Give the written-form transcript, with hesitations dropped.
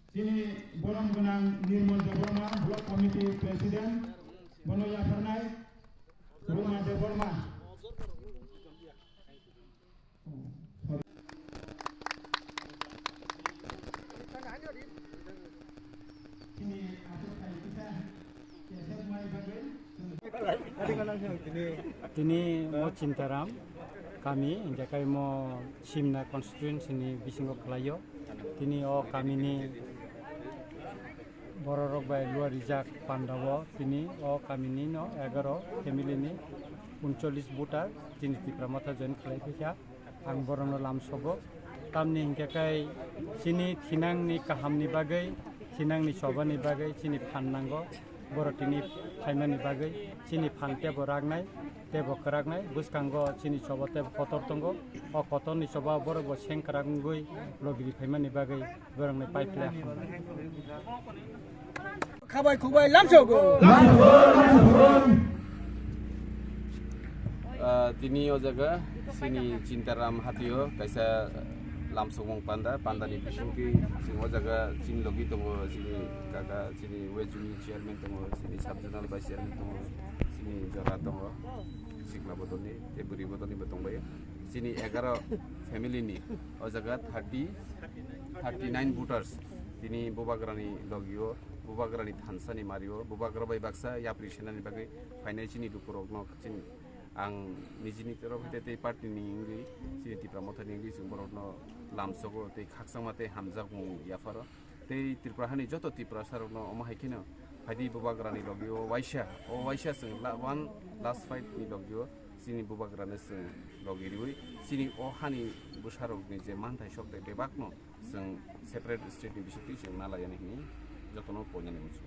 Sini Borom Gunang Nirmal Deborma, Blok Komite Presiden, Bonoya Pernai, Rumah Deborma. Sini Atuk Kai kita, Yasef Mai Bagel. Dini mo cintaram kami hingga kami mo simna constituency ni bisingo kelayo dini kami ni bororok by luar rijak pandawo dini kami ni no 11 family ni 39 butar dini di pramata join kelai pihak ang borong lam sobo kami hingga kai sini tinang ni kaham ni bagai tinang ni soba ni bagai sini pananggo borotini paimani bagai sini pante boragnai tebo karagnai buskanggo sini soba tebo kotor tonggo kotor ni soba borok bo seng karagnui logiri paimani bagai borang ni paiple kabai kubai lamsogo tini o jaga sini cintaram hatio kaisa lamsongmong panda ni bisingki sing o jaga sini logi tongo sini kaka sini wejuni chairman tongo sini subjonal vice chairman tongo sini jora tongo sikla botoni teburi botoni betong bae sini 11 family ni o jaga 39 voters tini bobagrani logio bobagrani thansani mario bobagra bai baksa yaprisenani bagai financial ni dukurogno sini ang nijini terok te party ni ingi sini tipramotha ni ingi singborno lamsogo te khaksama te hamjak mu yafaro te triprahani joto tipra sarno omahaikino phadi bobagrani logio waisha sing one last fight ni logio sini bobagrani sing logiriwi sini ohani busarok ni je manthai sok te bebakno sing separate state ni bisukti sing nalayani ni jotono ponyani musu